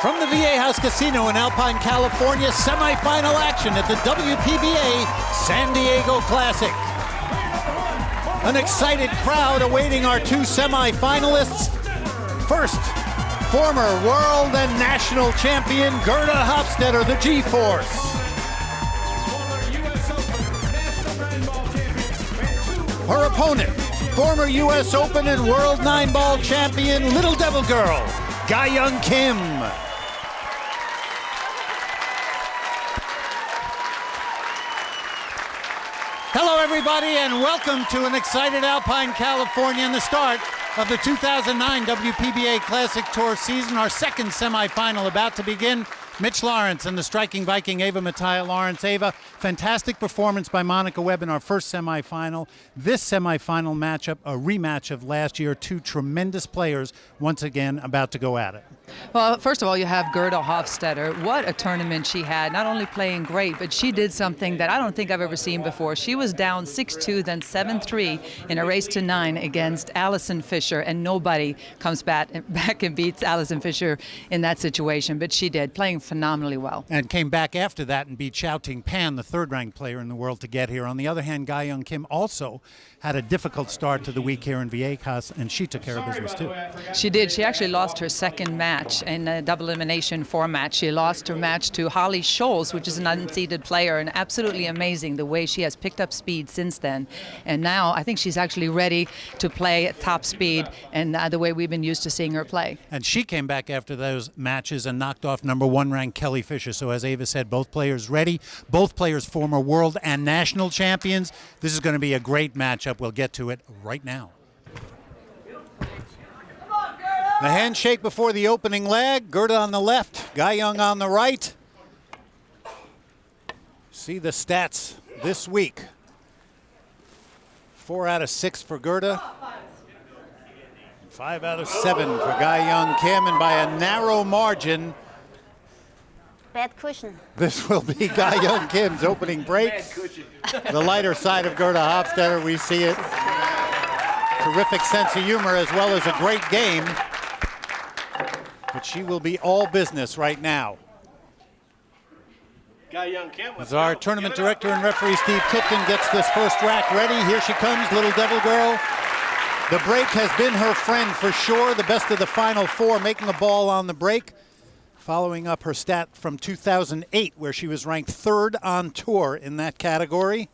From the Viejas Casino in Alpine, California, semifinal action at the WPBA San Diego Classic. An excited crowd awaiting our two semifinalists. First, former world and national champion Gerda Hofstatter, the G-Force. Her opponent, former U.S. Open and World 9-Ball champion, Little Devil Girl, Ga-Young Kim. Hello, everybody, and welcome to an excited Alpine, California, and the start of the 2009 WPBA Classic Tour season. Our second semifinal about to begin. Mitch Lawrence and the striking Viking Ava Mattia Lawrence. Ava, fantastic performance by Monica Webb in our first semifinal. This semifinal matchup, a rematch of last year. Two tremendous players once again about to go at it. Well, first of all, you have Gerda Hofstatter. What a tournament she had. Not only playing great, but she did something that I don't think I've ever seen before. She was down 6-2, then 7-3 in a race to 9 against Allison Fisher, and nobody comes back and beats Allison Fisher in that situation, but she did, playing phenomenally well. And came back after that and beat Xiao Ting Pan, the third-ranked player in the world, to get here. On the other hand, Ga-Young Kim also had a difficult start to the week here in Viejas, and she took care of business too. She did. She actually lost her second match in a double elimination format. She lost her match to Holly Scholes, which is an unseeded player, and absolutely amazing the way she has picked up speed since then. And now I think she's actually ready to play at top speed and the way we've been used to seeing her play. And she came back after those matches and knocked off number 1 ranked Kelly Fisher. So as Ava said, both players ready, both players former world and national champions. This is going to be a great matchup. We'll get to it right now. The handshake before the opening leg. Gerda on the left, Ga-Young on the right. See the stats this week. 4 out of 6 for Gerda. 5 out of 7 for Ga-Young Kim, and by a narrow margin. Bad cushion. This will be Ga-Young Kim's opening break. The lighter side of Gerda Hofstatter, we see it. Terrific sense of humor as well as a great game. But she will be all business right now. As our tournament director and referee Steve Tipton gets this first rack ready, here she comes, Little Devil Girl. The break has been her friend for sure, the best of the final 4, making a ball on the break. Following up her stat from 2008, where she was ranked 3rd on tour in that category.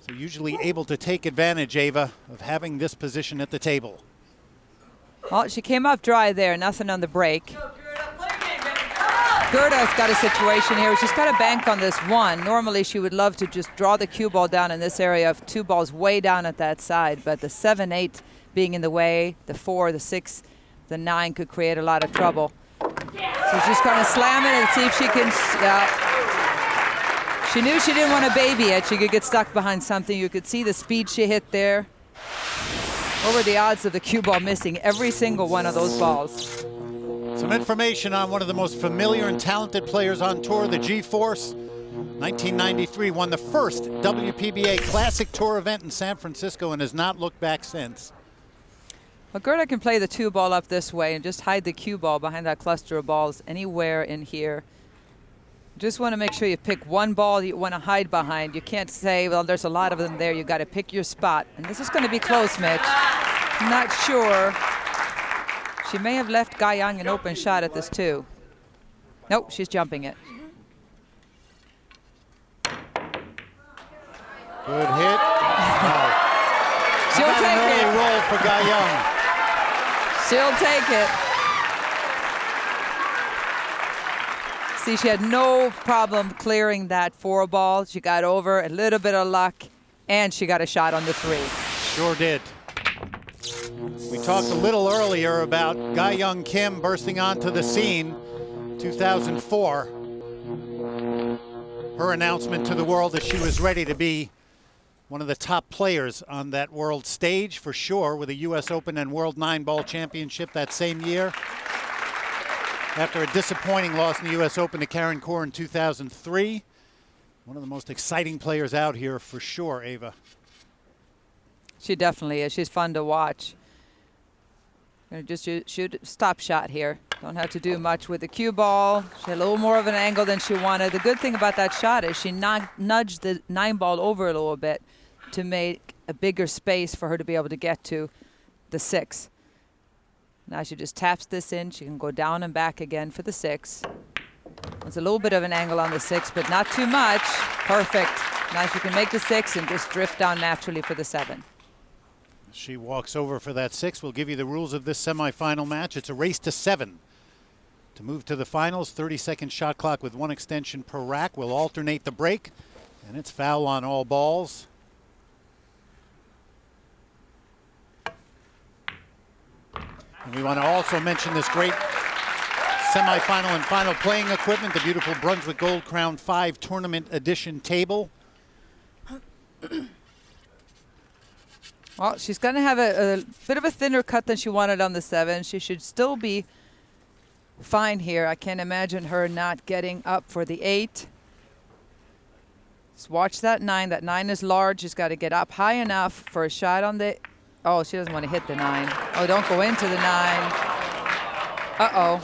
So usually able to take advantage, Ava, of having this position at the table. Well, she came up dry there, nothing on the break. Gerda's got a situation here. She's got to bank on this 1. Normally she would love to just draw the cue ball down in this area of 2 balls way down at that side, but the 7-8 being in the way, the 4, the 6, the 9 could create a lot of trouble. So she's going to slam it and see if she can. She knew she didn't want to baby it. She could get stuck behind something. You could see the speed she hit there. What were the odds of the cue ball missing every single one of those balls? Some information on one of the most familiar and talented players on tour, the G-Force. 1993 won the first WPBA Classic Tour event in San Francisco and has not looked back since. Well, Gerda can play the 2 ball up this way and just hide the cue ball behind that cluster of balls anywhere in here. Just want to make sure you pick 1 ball you want to hide behind. You can't say, well, there's a lot of them there. You got to pick your spot. And this is going to be close, Mitch. I'm not sure. She may have left Ga-Young an open shot at this too. Nope, she's jumping it. Good hit. Wow. She'll take an early it. roll for Ga-Young. She'll take it. See, she had no problem clearing that 4 ball. She got over a little bit of luck, and she got a shot on the 3. Sure did. We talked a little earlier about Ga-Young Kim bursting onto the scene, 2004. Her announcement to the world that she was ready to be one of the top players on that world stage for sure, with a U.S. Open and World 9-Ball Championship that same year. After a disappointing loss in the U.S. Open to Karen Corr in 2003. One of the most exciting players out here for sure, Ava. She definitely is. She's fun to watch. Just shoot stop shot here. Don't have to do much with the cue ball. She had a little more of an angle than she wanted. The good thing about that shot is she nudged the 9 ball over a little bit to make a bigger space for her to be able to get to the 6. Now she just taps this in. She can go down and back again for the 6. It's a little bit of an angle on the 6, but not too much. Perfect. Now she can make the 6 and just drift down naturally for the 7. She walks over for that 6. We'll give you the rules of this semifinal match. It's a race to 7. To move to the finals, 30-second shot clock with 1 extension per rack. We'll alternate the break, and it's foul on all balls. And we want to also mention this great semifinal and final playing equipment, the beautiful Brunswick Gold Crown 5 Tournament Edition table. Well, she's going to have a bit of a thinner cut than she wanted on the 7. She should still be fine here. I can't imagine her not getting up for the 8. Just watch that 9. That 9 is large. She's got to get up high enough for a shot on the... Oh, she doesn't want to hit the 9. Oh, don't go into the 9. Uh-oh.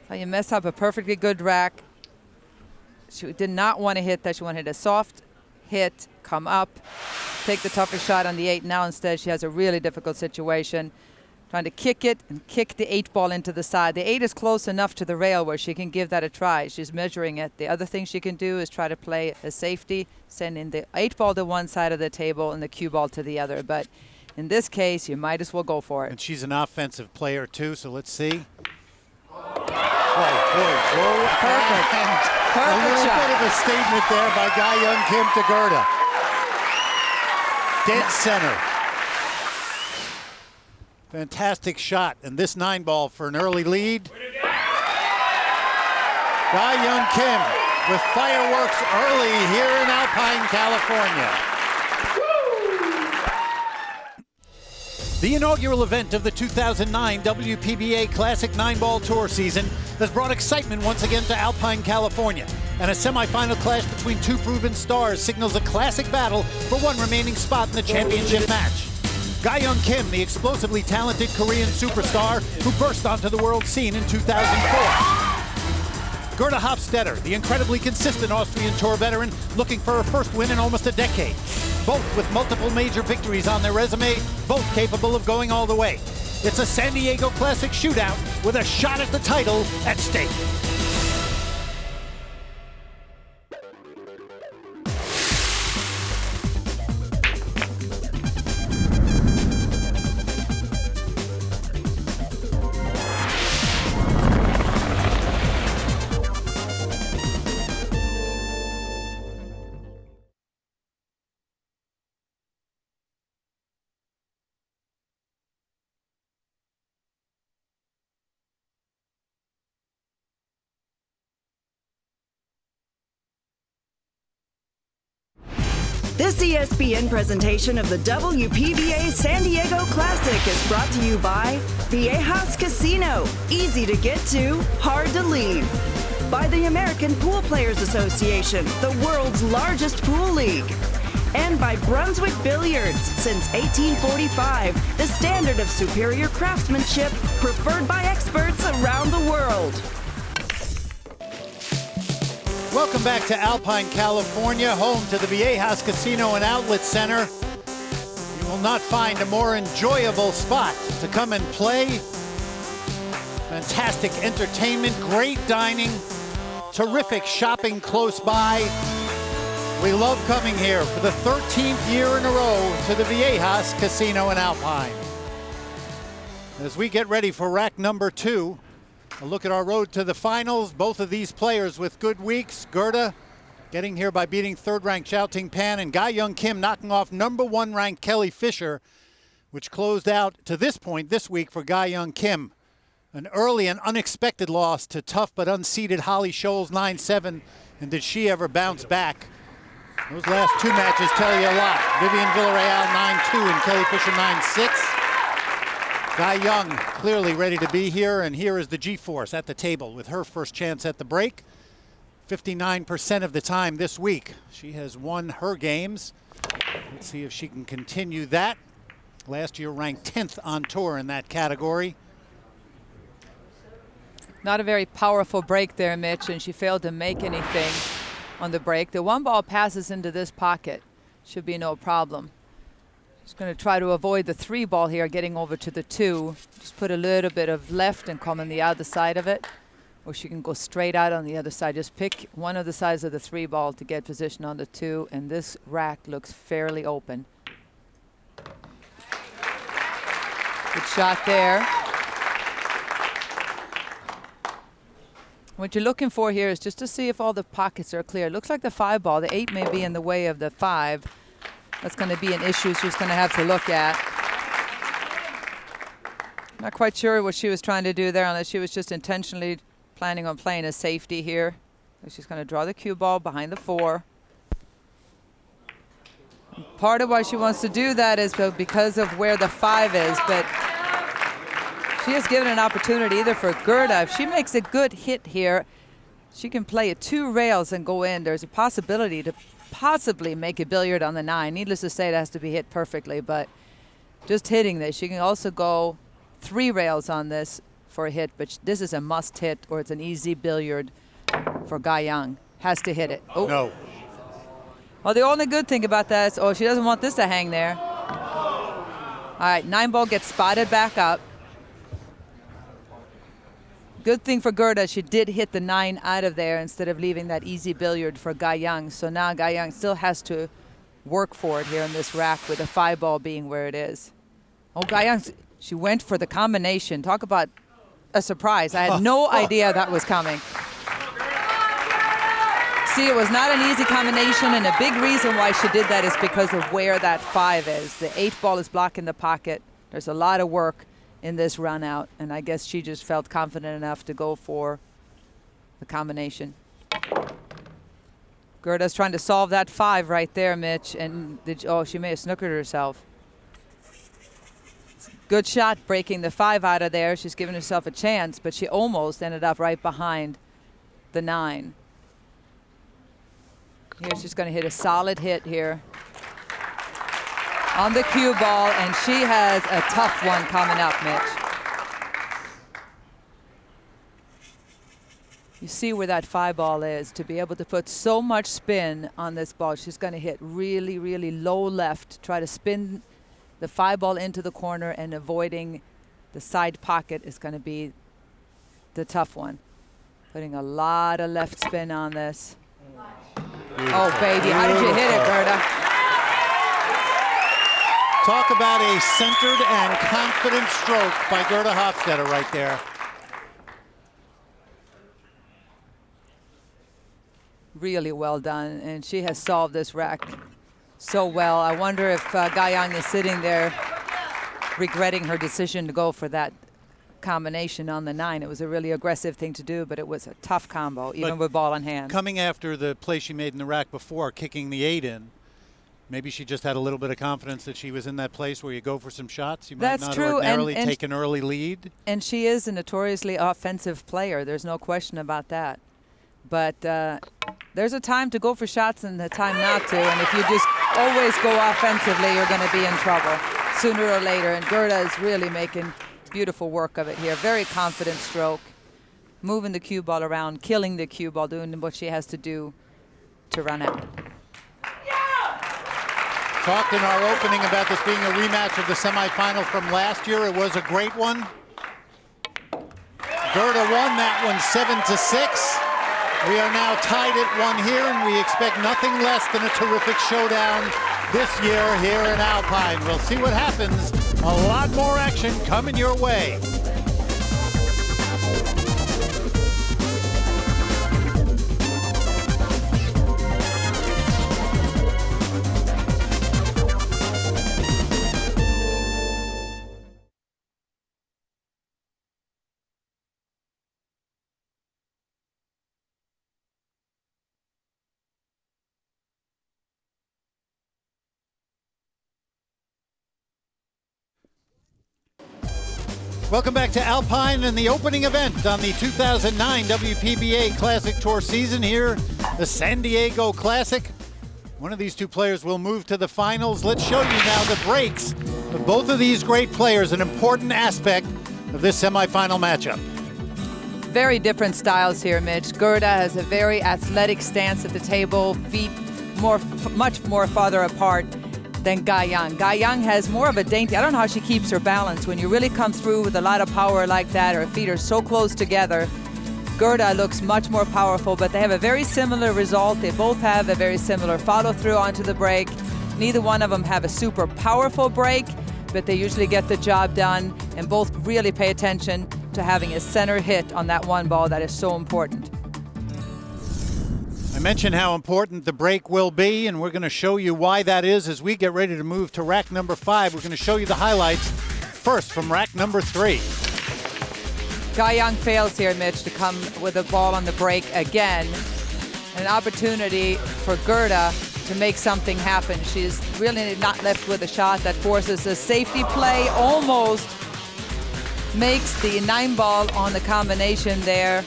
So you mess up a perfectly good rack. She did not want to hit that. She wanted a soft hit, come up, take the tougher shot on the 8. Now instead she has a really difficult situation. Trying to kick it and kick the 8 ball into the side. The 8 is close enough to the rail where she can give that a try. She's measuring it. The other thing she can do is try to play a safety, sending the 8 ball to one side of the table and the cue ball to the other. But in this case, you might as well go for it. And she's an offensive player too, so let's see. Whoa. Perfect. A little bit of a statement there by Ga-Young Kim to Gerda. Dead center. Fantastic shot, and this 9 ball for an early lead. Ga-Young Kim with fireworks early here in Alpine, California. The inaugural event of the 2009 WPBA Classic 9-Ball Tour season has brought excitement once again to Alpine, California. And a semifinal clash between 2 proven stars signals a classic battle for 1 remaining spot in the championship match. Ga-Young Kim, the explosively talented Korean superstar who burst onto the world scene in 2004. Gerda Hofstatter, the incredibly consistent Austrian Tour veteran looking for her first win in almost a decade. Both with multiple major victories on their resume, both capable of going all the way. It's a San Diego Classic shootout with a shot at the title at stake. This ESPN presentation of the WPBA San Diego Classic is brought to you by Viejas Casino. Easy to get to, hard to leave. By the American Pool Players Association, the world's largest pool league. And by Brunswick Billiards. Since 1845, the standard of superior craftsmanship preferred by experts around the world. Welcome back to Alpine, California, home to the Viejas Casino and Outlet Center. You will not find a more enjoyable spot to come and play. Fantastic entertainment, great dining, terrific shopping close by. We love coming here for the 13th year in a row to the Viejas Casino and Alpine. As we get ready for rack number 2, a look at our road to the finals. Both of these players with good weeks. Gerda getting here by beating 3rd-ranked Chao Ting Pan, and Ga-Young Kim knocking off number 1 ranked Kelly Fisher, which closed out to this point this week for Ga-Young Kim. An early and unexpected loss to tough but unseeded Holly Scholes 9-7, and did she ever bounce back? Those last 2 matches tell you a lot. Vivian Villarreal 9-2 and Kelly Fisher 9-6. Ga-Young clearly ready to be here, and here is the G-Force at the table with her first chance at the break. 59% of the time this week. She has won her games. Let's see if she can continue that. Last year ranked 10th on tour in that category. Not a very powerful break there, Mitch, and she failed to make anything on the break. The one ball passes into this pocket. Should be no problem. She's going to try to avoid the 3 ball here, getting over to the 2. Just put a little bit of left and come on the other side of it. Or she can go straight out on the other side. Just pick one of the sides of the 3 ball to get position on the 2. And this rack looks fairly open. Good shot there. What you're looking for here is just to see if all the pockets are clear. It looks like the 5 ball, the 8 may be in the way of the 5. That's going to be an issue she's going to have to look at. Not quite sure what she was trying to do there, unless she was just intentionally planning on playing a safety here. So she's going to draw the cue ball behind the 4. Part of why she wants to do that is because of where the 5 is, but she has given an opportunity either for Gerda. If she makes a good hit here, she can play at 2 rails and go in. There's a possibility to possibly make a billiard on the 9. Needless to say, it has to be hit perfectly, but just hitting this. She can also go 3 rails on this for a hit, but this is a must hit or it's an easy billiard for Gai Yang. Has to hit it. Oh. No. Well, the only good thing about that is, oh, she doesn't want this to hang there. All right, 9 ball gets spotted back up. Good thing for Gerda, she did hit the 9 out of there instead of leaving that easy billiard for Gai Yang. So now Gai Yang still has to work for it here in this rack with the 5 ball being where it is. Oh, Gai Yang, she went for the combination. Talk about a surprise. I had no idea that was coming. See, it was not an easy combination, and a big reason why she did that is because of where that 5 is. The 8 ball is blocking the pocket. There's a lot of work in this run out, and I guess she just felt confident enough to go for the combination. Gerda's trying to solve that 5 right there, Mitch, and oh, she may have snookered herself. Good shot breaking the 5 out of there. She's given herself a chance, but she almost ended up right behind the 9. Here she's going to hit a solid hit here on the cue ball, and she has a tough one coming up, Mitch. You see where that 5 ball is. To be able to put so much spin on this ball, she's going to hit really, really low left, try to spin the 5 ball into the corner, and avoiding the side pocket is going to be the tough one. Putting a lot of left spin on this. Beautiful. Oh, baby, how did you hit it, Gerda? Talk about a centered and confident stroke by Gerda Hofstatter right there. Really well done, and she has solved this rack so well. I wonder if Gai Yang is sitting there regretting her decision to go for that combination on the 9. It was a really aggressive thing to do, but it was a tough combo, even with ball in hand. Coming after the play she made in the rack before, kicking the 8 in, maybe she just had a little bit of confidence that she was in that place where you go for some shots. You might not ordinarily take an early lead. And she is a notoriously offensive player. There's no question about that. But there's a time to go for shots and a time not to. And if you just always go offensively, you're going to be in trouble sooner or later. And Gerda is really making beautiful work of it here. Very confident stroke. Moving the cue ball around, killing the cue ball, doing what she has to do to run out. Talked in our opening about this being a rematch of the semifinal from last year. It was a great one. Gerda won that one 7-6. We are now tied at 1 here, and we expect nothing less than a terrific showdown this year here in Alpine. We'll see what happens. A lot more action coming your way. Welcome back to Alpine and the opening event on the 2009 WPBA Classic Tour season here, the San Diego Classic. One of these 2 players will move to the finals. Let's show you now the breaks of both of these great players, an important aspect of this semifinal matchup. very different styles here, Mitch. Gerda has a very athletic stance at the table, feet much more farther apart than Ga Yang. Ga Yang has more of a dainty, I don't know how she keeps her balance. When you really come through with a lot of power like that, her feet are so close together, Gerda looks much more powerful, but they have a very similar result. They both have a very similar follow through onto the break. Neither one of them have a super powerful break, but they usually get the job done, and both really pay attention to having a center hit on that one ball. That is so important. I mentioned how important the break will be, and we're going to show you why that is as we get ready to move to rack number 5. We're going to show you the highlights first from rack number 3. Ga Yang fails here, Mitch, to come with a ball on the break again. An opportunity for Gerda to make something happen. She's really not left with a shot. That forces a safety play, almost makes the 9-ball on the combination there.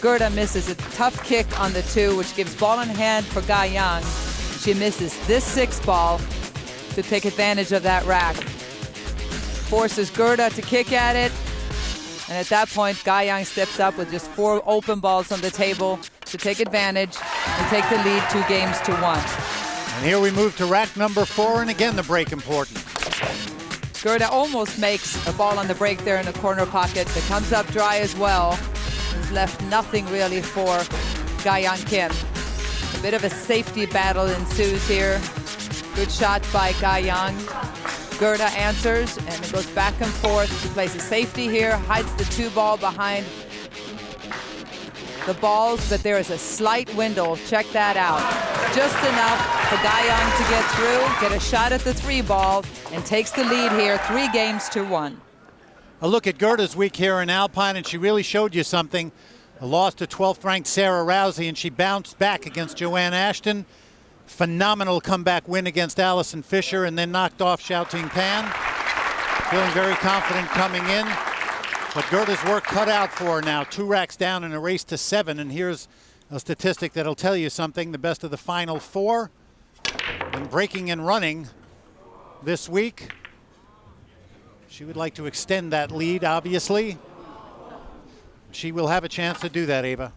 Gerda misses a tough kick on the 2, which gives ball in hand for Ga Yang. She misses this 6-ball to take advantage of that rack. Forces Gerda to kick at it. And at that point, Ga Yang steps up with just 4 open balls on the table to take advantage and take the lead 2 games to 1. And here we move to rack number 4, and again the break important. Gerda almost makes a ball on the break there in the corner pocket. It comes up dry as well. There's left nothing really for Ga Yang Kim. A bit of a safety battle ensues here. Good shot by Ga Yang. Gerda answers, and it goes back and forth. She plays a safety here, hides the 2-ball behind the balls, but there is a slight window. Check that out. Just enough for Ga Yang to get through, get a shot at the 3-ball, and takes the lead here 3 games to 1. A look at Gerda's week here in Alpine, and she really showed you something. A loss to 12th-ranked Sarah Rousey, and she bounced back against Joanne Ashton. Phenomenal comeback win against Allison Fisher, and then knocked off Xiaoting Pan. Feeling very confident coming in. But Gerda's work cut out for her now. 2 racks down in a race to 7, and here's a statistic that'll tell you something. The best of the final 4. And breaking and running this week. She would like to extend that lead, obviously. She will have a chance to do that, Ava.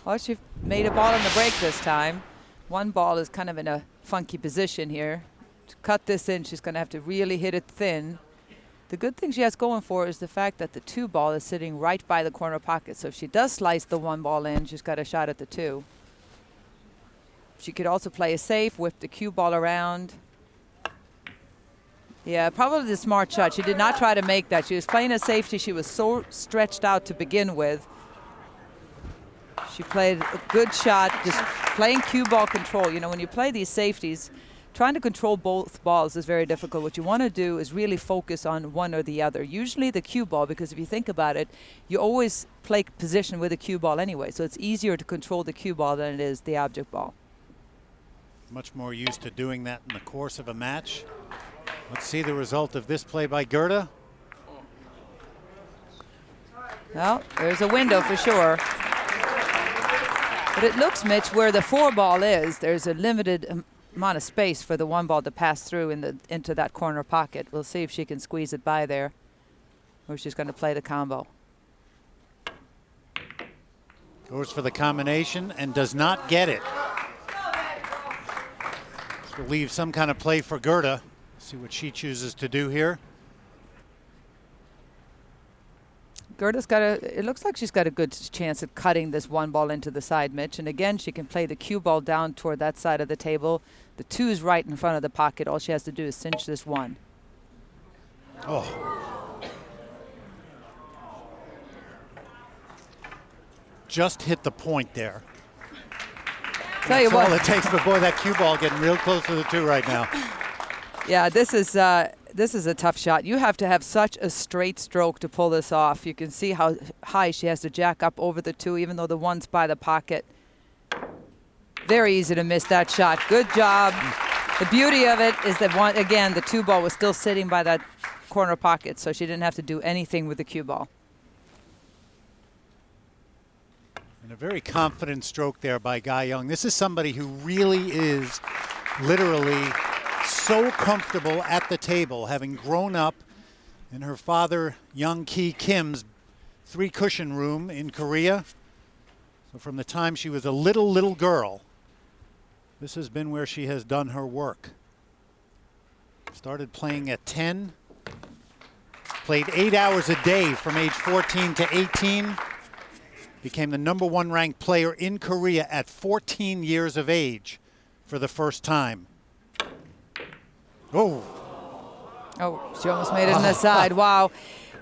Well, she made a ball on the break this time. 1 ball is kind of in a funky position here. To cut this in, she's going to have to really hit it thin. The good thing she has going for her is the fact that the 2-ball is sitting right by the corner pocket. So if she does slice the 1-ball in, she's got a shot at the 2. She could also play a safe, whip the cue ball around. Yeah, probably the smart shot. She did not try to make that. She was playing a safety. She was so stretched out to begin with. She played a good shot, just playing cue ball control. You know, when you play these safeties, trying to control both balls is very difficult. What you want to do is really focus on one or the other. Usually the cue ball, because if you think about it, you always play position with a cue ball anyway. So it's easier to control the cue ball than it is the object ball. Much more used to doing that in the course of a match. Let's see the result of this play by Gerda. Well, there's a window for sure. But it looks, Mitch, where the 4-ball is, there's a limited amount of space for the 1-ball to pass through into that corner pocket. We'll see if she can squeeze it by there, or she's going to play the combo. Goes for the combination and does not get it. This will leave some kind of play for Gerda. See what she chooses to do here. Gerda's got it looks like she's got a good chance at cutting this 1-ball into the side, Mitch. And again, she can play the cue ball down toward that side of the table. The 2 is right in front of the pocket. All she has to do is cinch this 1. Oh. Just hit the point there. Tell you That's what. all it takes, but boy, that cue ball getting real close to the 2 right now. Yeah, this is a tough shot. You have to have such a straight stroke to pull this off. You can see how high she has to jack up over the 2, even though the 1's by the pocket. Very easy to miss that shot. Good job. The beauty of it is that, again, the 2-ball was still sitting by that corner pocket, so she didn't have to do anything with the cue ball. And a very confident stroke there by Ga Yang. This is somebody who really is literally so comfortable at the table, having grown up in her father, Young Ki Kim's three cushion room in Korea. So from the time she was a little girl, this has been where she has done her work. Started playing at 10, played 8 hours a day from age 14 to 18, became the #1 ranked player in Korea at 14 years of age for the first time. Oh, she almost made it in the side. Wow.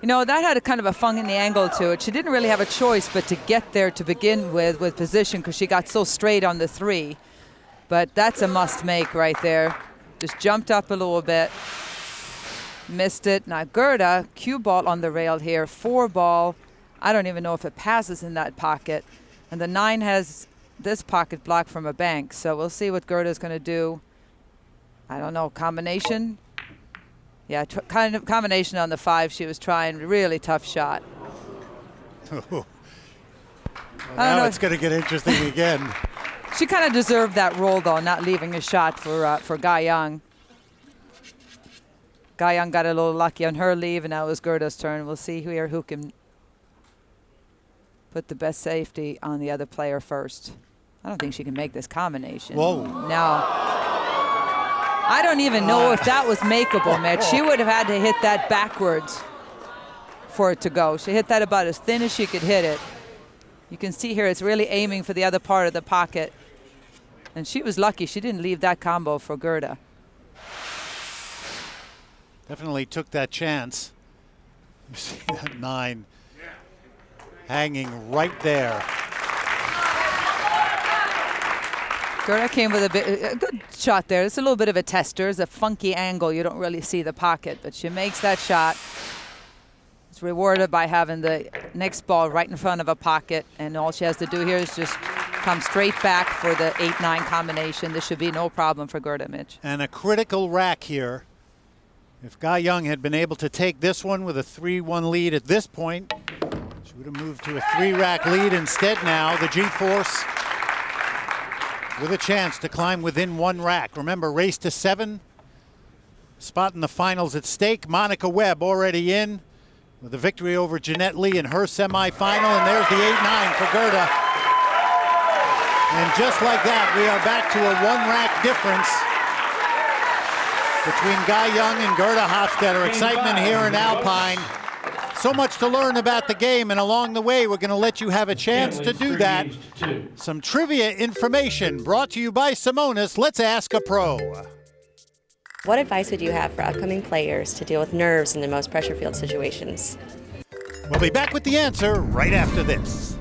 You know, that had a kind of a funny angle to it. She didn't really have a choice but to get there to begin with position, because she got so straight on the 3. But that's a must make right there. Just jumped up a little bit. Missed it. Now Gerda, cue ball on the rail here. 4 ball. I don't even know if it passes in that pocket. And the 9 has this pocket blocked from a bank. So we'll see what Gerda's going to do. I don't know, combination? Yeah, kind of combination on the 5 she was trying. Really tough shot. Well, now it's going to get interesting again. She kind of deserved that roll, though, not leaving a shot for Ga Young. Ga Young got a little lucky on her leave, and now it was Gerda's turn. We'll see here who can put the best safety on the other player first. I don't think she can make this combination. Whoa. No. I don't even know if that was makeable, Mitch. She would have had to hit that backwards for it to go. She hit that about as thin as she could hit it. You can see here it's really aiming for the other part of the pocket. And she was lucky she didn't leave that combo for Gerda. Definitely took that chance. You see that 9 hanging right there. Gerda came with a good shot there. It's a little bit of a tester. It's a funky angle. You don't really see the pocket, but she makes that shot. It's rewarded by having the next ball right in front of a pocket, and all she has to do here is just come straight back for the 8-9 combination. This should be no problem for Gerda, Mitch. And a critical rack here. If Ga Young had been able to take this one with a 3-1 lead at this point, she would have moved to a 3-rack lead. Instead now, the G-Force with a chance to climb within 1 rack. Remember, race to 7. Spot in the finals at stake. Monica Webb already in with a victory over Jeanette Lee in her semifinal. And there's the 8-9 for Gerda. And just like that, we are back to a 1-rack difference between Ga Young and Gerda Hofstatter. Excitement here in Alpine. So much to learn about the game, and along the way, we're going to let you have a chance to do that. Some trivia information brought to you by Simonis. Let's ask a pro. What advice would you have for upcoming players to deal with nerves in the most pressure-filled situations? We'll be back with the answer right after this.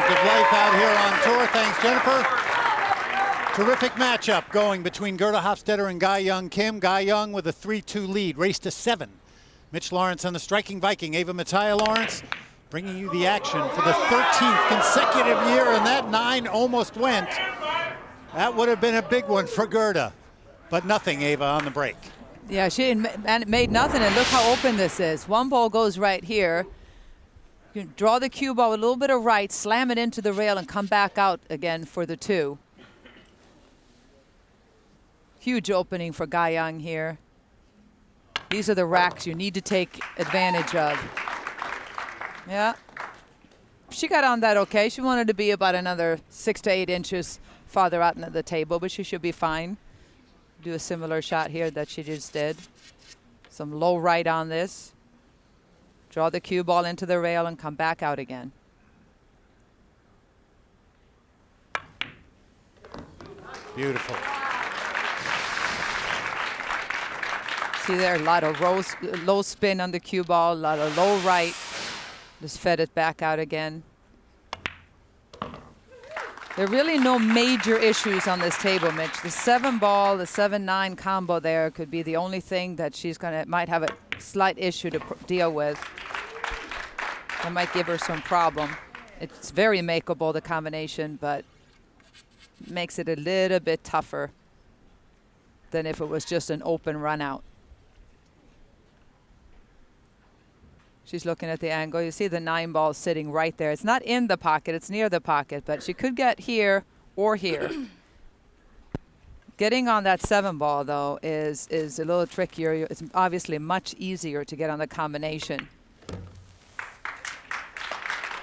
Of life out here on tour. Thanks, Jennifer. Terrific matchup going between Gerda Hofstatter and Ga Young Kim. Ga Young with a 3-2 lead, race to 7. Mitch Lawrence on the striking Viking. Ava Mattia Lawrence bringing you the action for the 13th consecutive year, and that 9 almost went. That would have been a big one for Gerda, but nothing, Ava, on the break. Yeah, she made nothing, and look how open this is. 1 ball goes right here. You can draw the cue ball with a little bit of right, slam it into the rail, and come back out again for the 2. Huge opening for Ga Young here. These are the racks you need to take advantage of. Yeah. She got on that okay. She wanted to be about another 6 to 8 inches farther out into the table, but she should be fine. Do a similar shot here that she just did. Some low right on this. Draw the cue ball into the rail and come back out again. Beautiful. See there, a lot of low spin on the cue ball, a lot of low right. Just fed it back out again. There are really no major issues on this table, Mitch. The 7-ball, the 7-9 combo there could be the only thing that she's might have a slight issue to deal with. That might give her some problem. It's very makeable, the combination, but makes it a little bit tougher than if it was just an open run out. She's looking at the angle. You see the 9-ball sitting right there. It's not in the pocket, it's near the pocket, but she could get here or here. Getting on that 7-ball, though, is a little trickier. It's obviously much easier to get on the combination.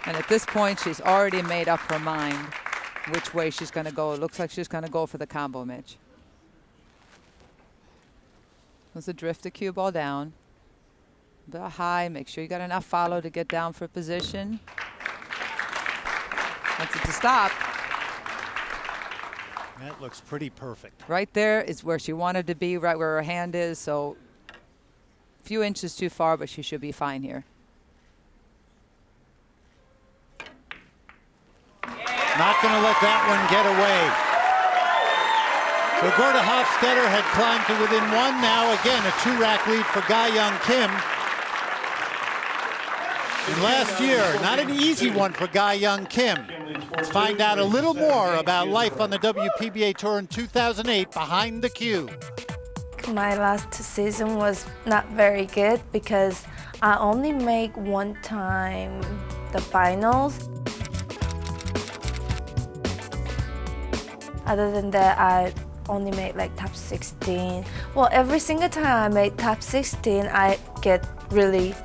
And at this point, she's already made up her mind which way she's going to go. It looks like she's going to go for the combo, Mitch. Let's drift the cue ball down. The high, make sure you got enough follow to get down for position. Wants it to stop. That looks pretty perfect. Right there is where she wanted to be, right where her hand is. So a few inches too far, but she should be fine here. Not going to let that one get away. So Gerda Hofstatter had climbed to within one. Now again, a 2-rack lead for Ga-Young Kim. And last year, not an easy one for Ga-Young Kim. Let's find out a little more about life on the WPBA Tour in 2008 behind the cue. My last season was not very good because I only make one time the finals. Other than that, I only made like top 16. Well, every single time I made top 16, I get really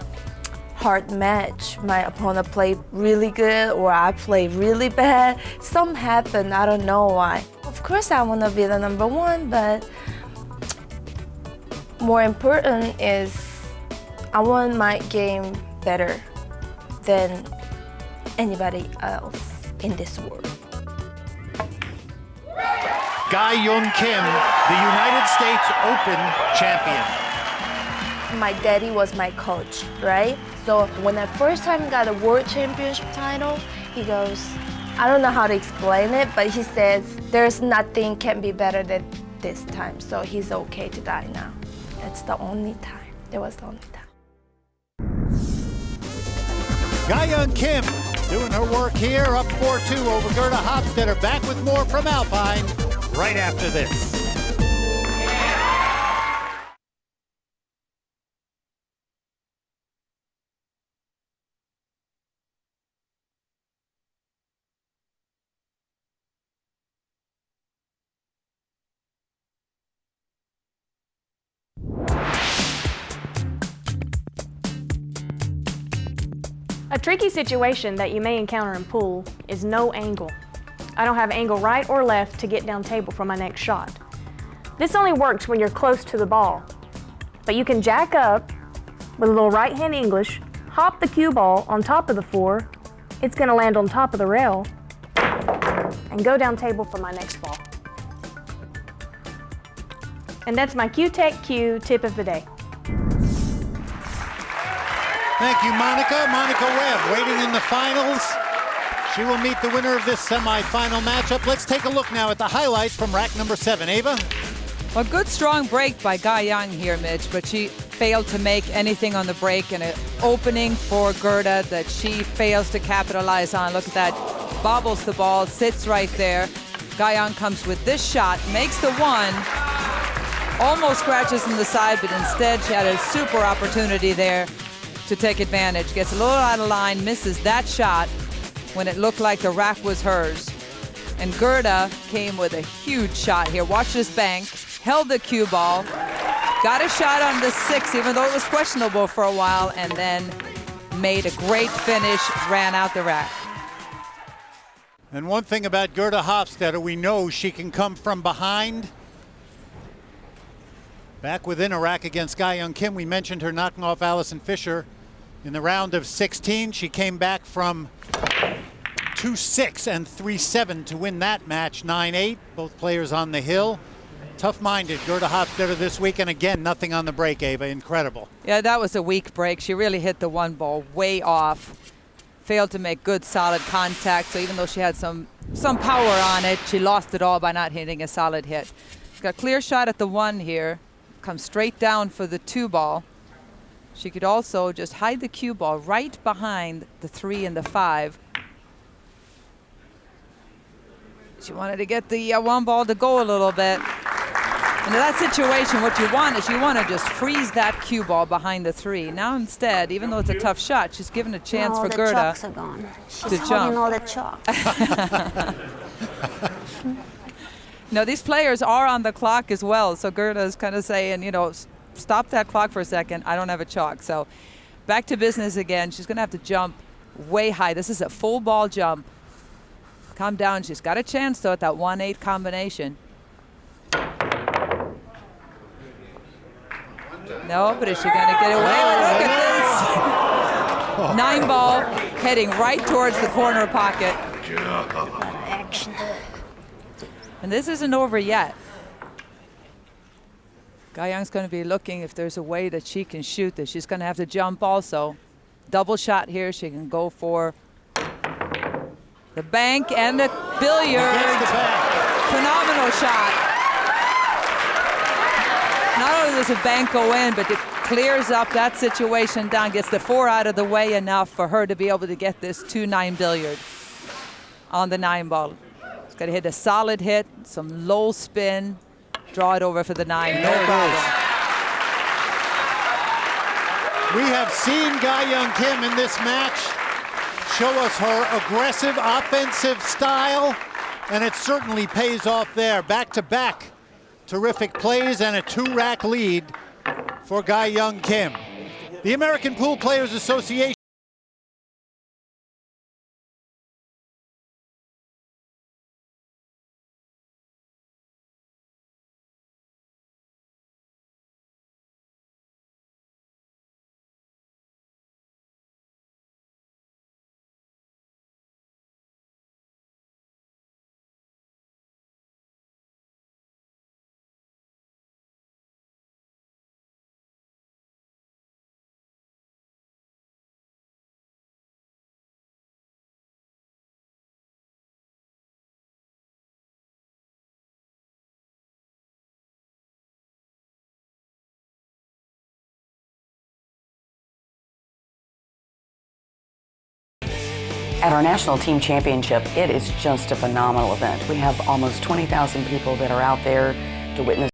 hard match. My opponent played really good or I played really bad. Something happened, I don't know why. Of course I want to be the #1, but more important is I want my game better than anybody else in this world. Ga-Young Kim, the United States Open champion. My daddy was my coach, right? So when I first time got a world championship title, he goes, I don't know how to explain it, but he says, there's nothing can be better than this time. So he's okay to die now. That's the only time. It was the only time. Ga-Young Kim doing her work here, up 4-2 over Gerda Hofstatter. Back with more from Alpine right after this. A tricky situation that you may encounter in pool is no angle. I don't have angle right or left to get down table for my next shot. This only works when you're close to the ball. But you can jack up with a little right hand English, hop the cue ball on top of the 4, it's gonna land on top of the rail, and go down table for my next ball. And that's my Q-Tech Q tip of the day. Thank you, Monica. Monica Webb waiting in the finals. She will meet the winner of this semifinal matchup. Let's take a look now at the highlights from rack number 7. Ava? A good strong break by Ga-Young here, Mitch, but she failed to make anything on the break, and an opening for Gerda that she fails to capitalize on. Look at that, bobbles the ball, sits right there. Ga-Young comes with this shot, makes the 1, almost scratches in the side, but instead she had a super opportunity there to take advantage. Gets a little out of line, misses that shot when it looked like the rack was hers. And Gerda came with a huge shot here. Watch this bank, held the cue ball, got a shot on the 6, even though it was questionable for a while, and then made a great finish, ran out the rack. And one thing about Gerda Hofstatter, we know she can come from behind. Back within a rack against Ga-Young Kim, we mentioned her knocking off Allison Fisher in the round of 16. She came back from 2-6 and 3-7 to win that match, 9-8. Both players on the hill. Tough-minded Gerda Hofstatter this week, and again, nothing on the break, Ava. Incredible. Yeah, that was a weak break. She really hit the one ball way off. Failed to make good, solid contact. So even though she had some power on it, she lost it all by not hitting a solid hit. She's got a clear shot at the one here. Comes straight down for the 2 ball. She could also just hide the cue ball right behind the 3 and the 5. She wanted to get the 1 ball to go a little bit. And in that situation, what you want is you want to just freeze that cue ball behind the 3. Now instead, even though it's a tough shot, she's given a chance for Gerda the chalks are gone. She's to holding jump. all the chalk. No, these players are on the clock as well. So Gerda is kind of saying, you know, stop that clock for a second. I don't have a chalk. So back to business again. She's going to have to jump way high. This is a full ball jump. Calm down. She's got a chance, though, at that 1-8 combination. No, but is she going to get away? Look at this. 9 ball heading right towards the corner pocket. Action. And this isn't over yet. Guy Young's going to be looking if there's a way that she can shoot this. She's going to have to jump also. Double shot here. She can go for the bank and the billiard. Phenomenal shot. Not only does the bank go in, but it clears up that situation down, gets the 4 out of the way enough for her to be able to get this 2-9 billiard on the 9 ball. She's got to hit a solid hit, some low spin, draw it over for the 9. No problem. We have seen Guy Young Kim in this match show us her aggressive offensive style, and it certainly pays off there. Back-to-back terrific plays and a 2-rack lead for Guy Young Kim. The American Pool Players Association At our National Team Championship, it is just a phenomenal event. We have almost 20,000 people that are out there to witness.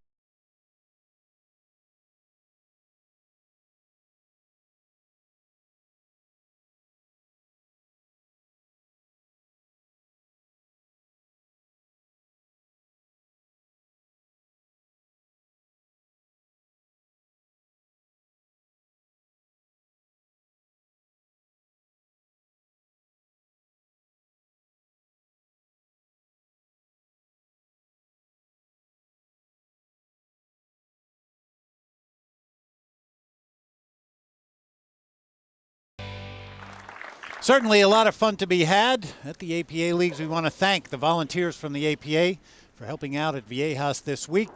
Certainly a lot of fun to be had at the APA Leagues. We want to thank the volunteers from the APA for helping out at Viejas this week.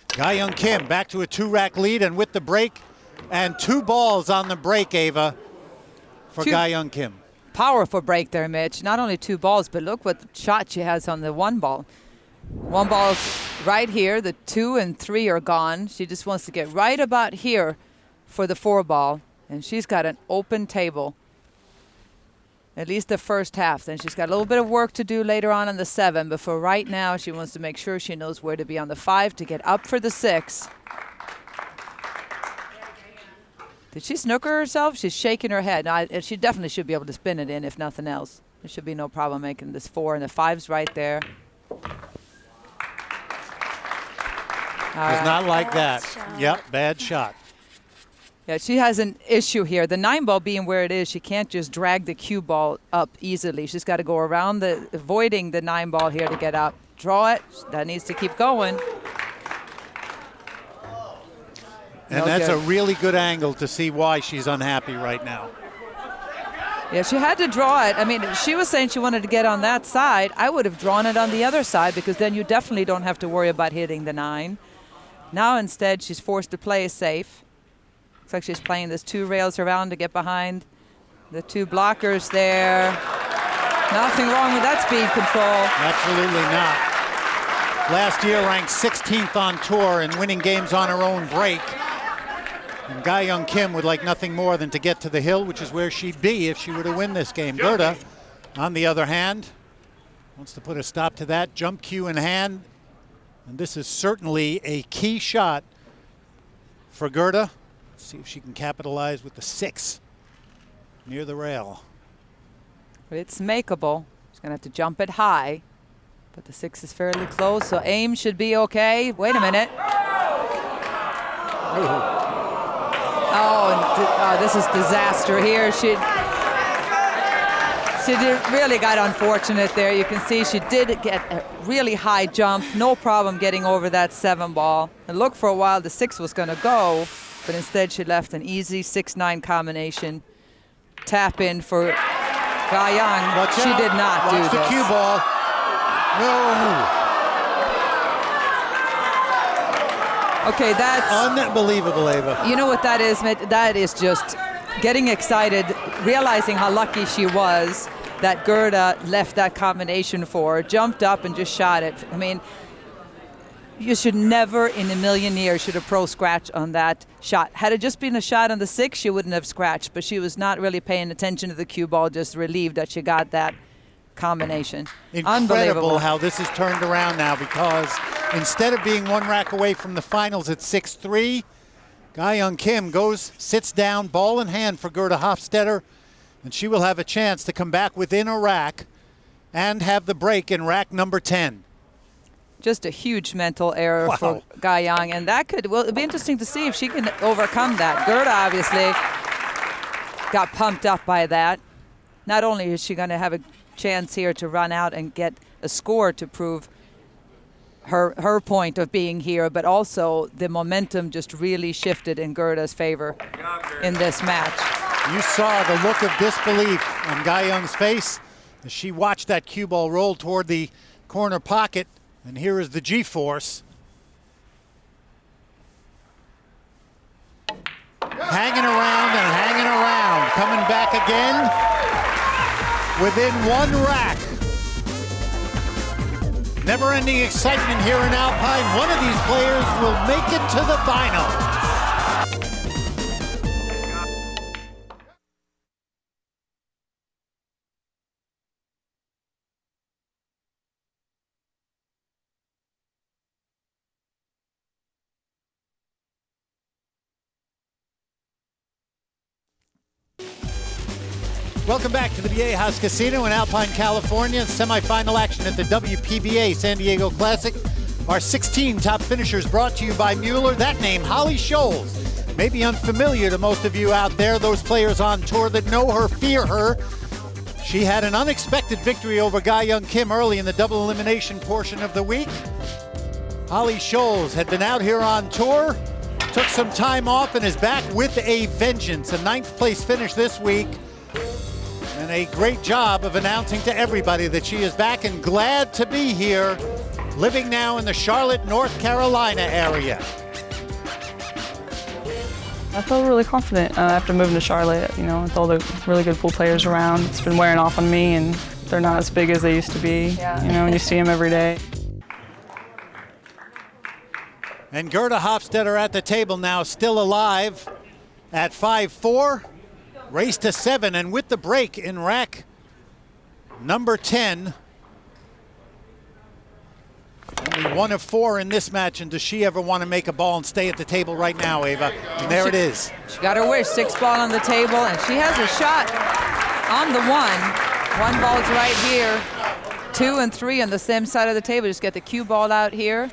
Guy Young Kim back to a 2-rack lead, and with the break, and 2 balls on the break, Ava, for Guy Young Kim. Powerful break there, Mitch. Not only 2 balls, but look what shot she has on the 1 ball. 1 ball's right here. The 2 and 3 are gone. She just wants to get right about here for the 4 ball, and she's got an open table. At least the first half. Then she's got a little bit of work to do later on in the 7, but for right now, she wants to make sure she knows where to be on the 5 to get up for the 6. Did she snooker herself? She's shaking her head. Now, she definitely should be able to spin it in, if nothing else. There should be no problem making this 4, and the 5's right there. Does not like that. Yep, bad shot. Yeah, she has an issue here. The 9 ball being where it is, she can't just drag the cue ball up easily. She's got to go around avoiding the 9 ball here to get up. Draw it. That needs to keep going. And that's a really good angle to see why she's unhappy right now. Yeah, she had to draw it. I mean, she was saying she wanted to get on that side. I would have drawn it on the other side because then you definitely don't have to worry about hitting the 9. Now instead, she's forced to play safe. Looks like she's playing this 2 rails around to get behind the 2 blockers there. Nothing wrong with that speed control. Absolutely not. Last year ranked 16th on tour and winning games on her own break. And Ga Young Kim would like nothing more than to get to the hill, which is where she'd be if she were to win this game. Gerda, on the other hand, wants to put a stop to that. Jump cue in hand. And this is certainly a key shot for Gerda. Let's see if she can capitalize with the 6 near the rail. It's makeable. She's going to have to jump it high. But the 6 is fairly close, so aim should be okay. Wait a minute. Oh, this is disaster here. She really got unfortunate there. You can see she did get a really high jump. No problem getting over that 7 ball. It looked for a while the 6 was going to go, but instead she left an easy 6-9 combination. Tap in for Ga Young. Watch She out. did not do Watch the this. cue ball. No. Okay, that's Unbelievable, Ava. You know what that is, Mitch? That is just getting excited, realizing how lucky she was that Gerda left that combination for her, jumped up and just shot it. I mean, you should never in a million years should a pro scratch on that shot. Had it just been a shot on the 6, she wouldn't have scratched, but she was not really paying attention to the cue ball, just relieved that she got that combination. Incredible Unbelievable. how this is turned around now, because instead of being 1 rack away from the finals at 6-3, Ga Young Kim goes, sits down, ball in hand for Gerda Hofstatter, and she will have a chance to come back within a rack and have the break in rack number 10. Just a huge mental error Wow. for Ga Young, and that could, well, it'd be interesting to see if she can overcome that. Gerda obviously got pumped up by that. Not only is she going to have a chance here to run out and get a score to prove her point of being here, but also the momentum just really shifted in Gerda's favor in this match. You saw the look of disbelief on Ga Young's face as she watched that cue ball roll toward the corner pocket, and here is the G-force. Hanging around, coming back again within 1 rack. Never-ending excitement here in Alpine. One of these players will make it to the final. Welcome back to the Viejas Casino in Alpine, California. Semifinal action at the WPBA San Diego Classic. Our 16 top finishers brought to you by Mueller. That name, Holly Scholes, may be unfamiliar to most of you out there. Those players on tour that know her, fear her. She had an unexpected victory over Ga Young Kim early in the double elimination portion of the week. Holly Scholes had been out here on tour, took some time off, and is back with a vengeance. A 9th place finish this week. And a great job of announcing to everybody that she is back and glad to be here, living now in the Charlotte, North Carolina area. I feel really confident after moving to Charlotte, you know, with all the really good pool players around. It's been wearing off on me, and they're not as big as they used to be. You know, and you see them every day. And Gerda Hofstatter at the table now, still alive at 5-4. Race to 7, and with the break in rack number 10. Only 1 of 4 in this match, and does she ever want to make a ball and stay at the table right now, Ava? And there it is. She got her wish, 6 ball on the table, and she has a shot on the 1. 1 ball's right here. 2 and 3 on the same side of the table. Just get the cue ball out here.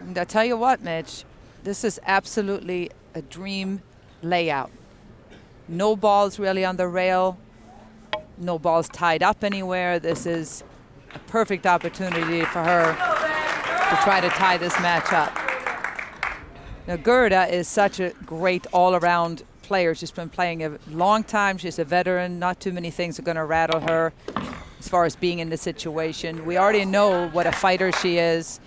And I tell you what, Mitch, this is absolutely a dream layout. No balls really on the rail. No balls tied up anywhere. This is a perfect opportunity for her to try to tie this match up. Now, Gerda is such a great all-around player. She's been playing a long time. She's a veteran. Not too many things are going to rattle her as far as being in the situation. We already know what a fighter she is,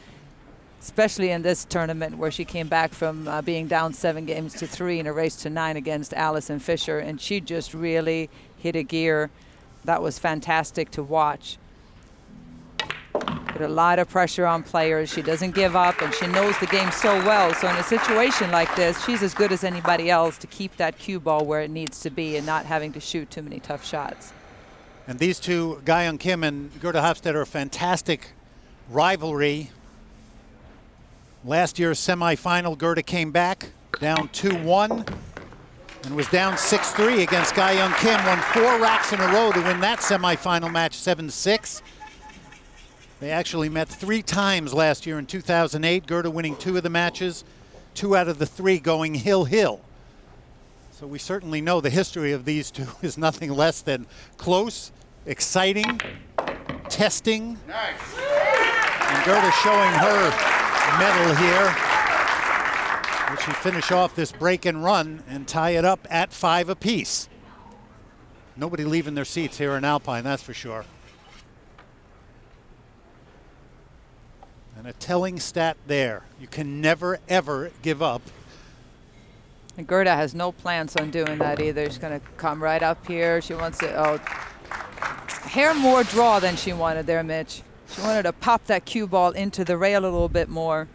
especially in this tournament where she came back from being down 7-3 in a race to 9 against Allison Fisher, and she just really hit a gear. That was fantastic to watch. Put a lot of pressure on players. She doesn't give up, and she knows the game so well. So in a situation like this, she's as good as anybody else to keep that cue ball where it needs to be and not having to shoot too many tough shots. And these two, Ga-Yeon Kim and Gerda Hofstatter, a fantastic rivalry. Last year's semifinal, Gerda came back down 2-1 and was down 6-3 against Ga-Yeon Kim. Won 4 racks in a row to win that semifinal match 7-6. They actually met 3 times last year in 2008. Gerda winning 2 of the matches, 2 out of the 3 going hill-hill. So we certainly know the history of these two is nothing less than close, exciting, testing. Nice. And Gerda showing her medal here. Will she finish off this break and run and tie it up at 5 apiece? Nobody leaving their seats here in Alpine, that's for sure. And a telling stat there. You can never, ever give up. And Gerda has no plans on doing that either. She's going to come right up here. She wants to, hair more draw than she wanted there, Mitch. She wanted to pop that cue ball into the rail a little bit more.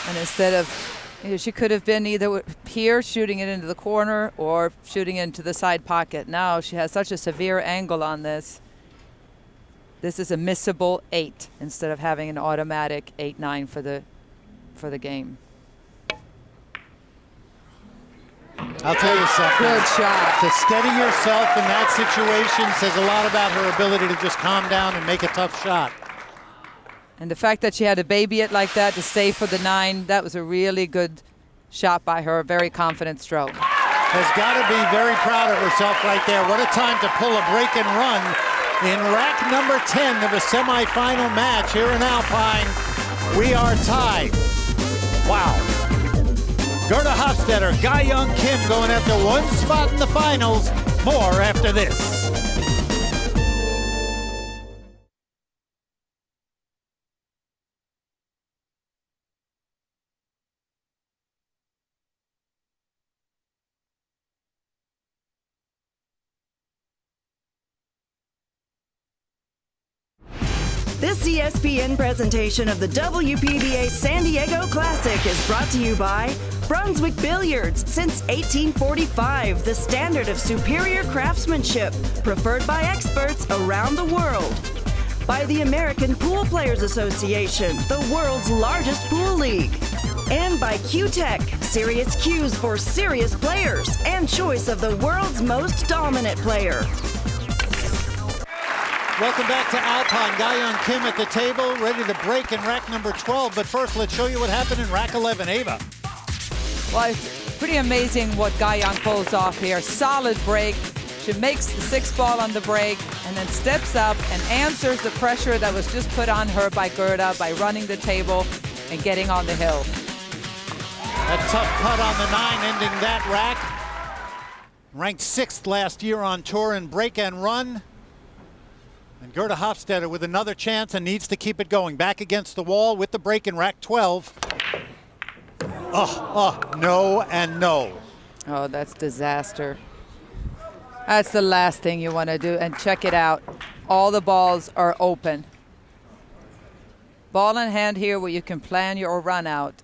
And instead of, she could have been either here shooting it into the corner or shooting into the side pocket. Now she has such a severe angle on this. This is a missable 8 instead of having an automatic 8-9 for the game. I'll tell you something. Good shot. To steady yourself in that situation says a lot about her ability to just calm down and make a tough shot. And the fact that she had to baby it like that to stay for the 9, that was a really good shot by her. A very confident stroke. Has got to be very proud of herself right there. What a time to pull a break and run in rack number 10 of a semifinal match here in Alpine. We are tied. Wow. Gerda Hofstatter, Ga-Yeon Kim going after 1 spot in the finals. More after this. This ESPN presentation of the WPBA San Diego Classic is brought to you by Brunswick Billiards. Since 1845, the standard of superior craftsmanship, preferred by experts around the world. By the American Pool Players Association, the world's largest pool league. And by Q-Tech, serious cues for serious players and choice of the world's most dominant player. Welcome back to Alpine. Ga-Yeon Kim at the table, ready to break in rack number 12. But first, let's show you what happened in rack 11. Ava. Well, it's pretty amazing what Ga-Yeon pulls off here. Solid break. She makes the 6 ball on the break and then steps up and answers the pressure that was just put on her by Gerda by running the table and getting on the hill. A tough putt on the 9, ending that rack. Ranked 6th last year on tour in break and run. And Gerda Hofstatter with another chance and needs to keep it going. Back against the wall with the break in rack 12. No and no. Oh, that's disaster. That's the last thing you want to do. And check it out. All the balls are open. Ball in hand here where you can plan your run out.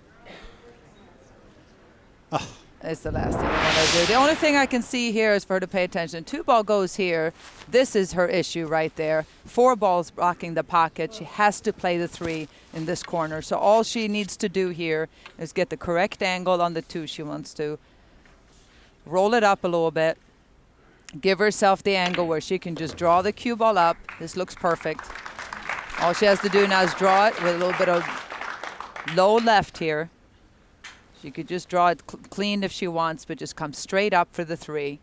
It's the last thing you want to do. The only thing I can see here is for her to pay attention. 2 ball goes here. This is her issue right there. 4 balls blocking the pocket. She has to play the 3 in this corner. So all she needs to do here is get the correct angle on the 2 she wants to. Roll it up a little bit. Give herself the angle where she can just draw the cue ball up. This looks perfect. All she has to do now is draw it with a little bit of low left here. She could just draw it clean if she wants, but just come straight up for the 3.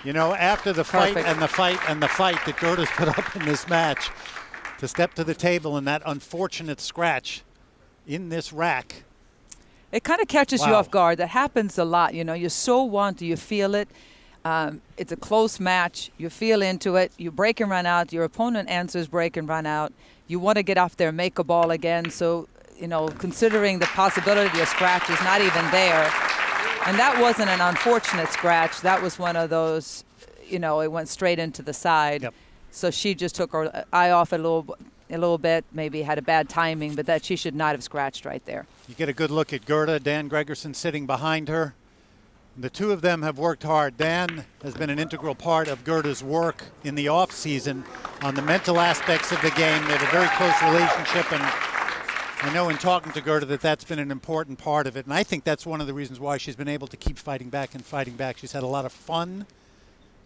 You know, after the fight and the fight and the fight that Gerda's put up in this match, to step to the table in that unfortunate scratch in this rack, It kind of catches you off guard. That happens a lot. You know, you so want to, you feel it. It's a close match. You feel into it. You break and run out. Your opponent answers break and run out. You want to get off there and make a ball again. So, you know, considering the possibility of scratch is not even there. And that wasn't an unfortunate scratch. That was one of those, you know, it went straight into the side. Yep. So she just took her eye off it a little bit, maybe had a bad timing, but that she should not have scratched right there. You get a good look at Gerda, Dan Gregerson sitting behind her. The two of them have worked hard. Dan has been an integral part of Gerda's work in the off season on the mental aspects of the game. They have a very close relationship, and I know in talking to Gerda that that's been an important part of it, and I think that's one of the reasons why she's been able to keep fighting back and fighting back. She's had a lot of fun,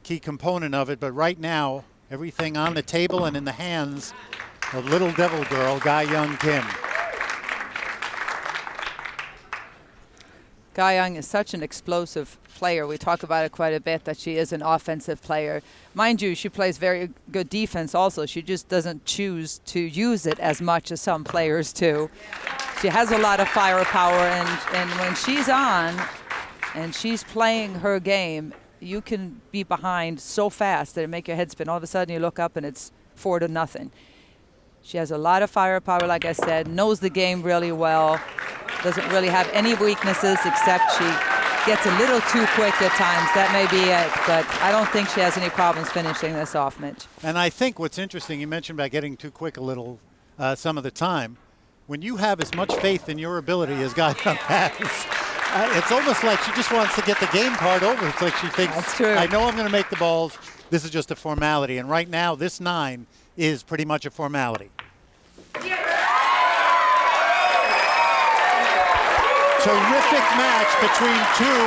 key component of it, but right now, everything on the table and in the hands of little devil girl, Ga-Young Kim. Ga-Young is such an explosive player. We talk about it quite a bit, that she is an offensive player. Mind you, she plays very good defense also. She just doesn't choose to use it as much as some players do. She has a lot of firepower, and when she's on and she's playing her game, you can be behind so fast that it make your head spin. All of a sudden you look up and it's 4-0. She has a lot of firepower, like I said, knows the game really well, doesn't really have any weaknesses except she gets a little too quick at times. That may be it, but I don't think she has any problems finishing this off, Mitch. And I think what's interesting, you mentioned about getting too quick a little some of the time. When you have as much faith in your ability as Ga-Young has, it's almost like she just wants to get the game part over. It's like she thinks, that's true. I know I'm going to make the balls. This is just a formality. And right now, this 9 is pretty much a formality. Terrific match between two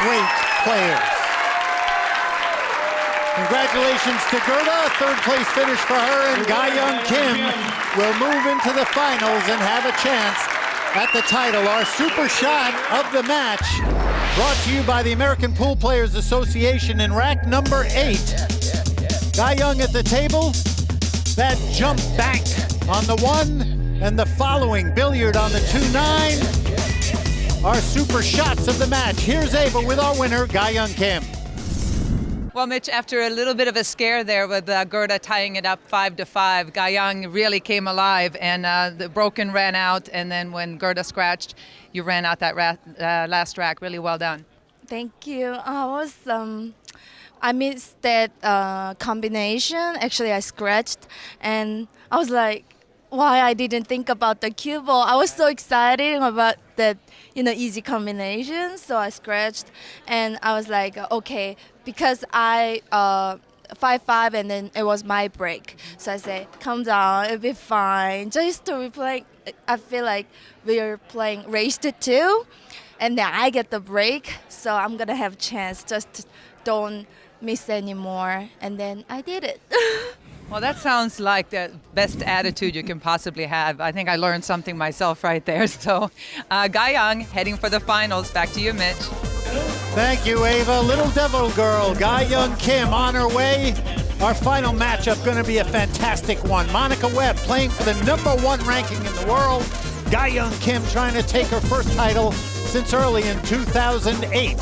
great players. Congratulations to Gerda, third place finish for her, and Ga-Young Kim will move into the finals and have a chance at the title. Our super shot of the match brought to you by the American Pool Players Association in rack number 8. Ga-Young at the table, that jump back on the 1 and the following billiard on the 2-9. Our super shots of the match. Here's Ava with our winner, Ga-Young Kim. Well, Mitch, after a little bit of a scare there with Gerda tying it up 5-5, Ga-Young really came alive, and the broken ran out, and then when Gerda scratched, you ran out that last rack. Really well done. Thank you. I missed that combination. Actually, I scratched, and I was like, why I didn't think about the cue ball. I was so excited about that, easy combination. So I scratched, and I was like, okay, because I 5-5, and then it was my break. So I said, calm down, it'll be fine. Just to replay, I feel like we're playing race to 2, and then I get the break. So I'm gonna have a chance. Just don't miss anymore. And then I did it. Well, that sounds like the best attitude you can possibly have. I think I learned something myself right there. So, Ga-Young heading for the finals. Back to you, Mitch. Thank you, Ava. Little devil girl, Ga-Young Kim on her way. Our final matchup going to be a fantastic one. Monica Webb playing for the #1 ranking in the world. Ga-Young Kim trying to take her first title since early in 2008.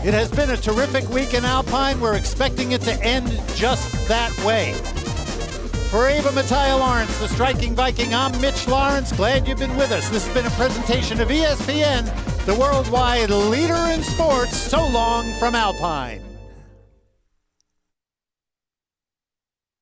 It has been a terrific week in Alpine. We're expecting it to end just that way. For Ava Mattia-Lawrence, the Striking Viking, I'm Mitch Lawrence. Glad you've been with us. This has been a presentation of ESPN, the worldwide leader in sports. So long from Alpine.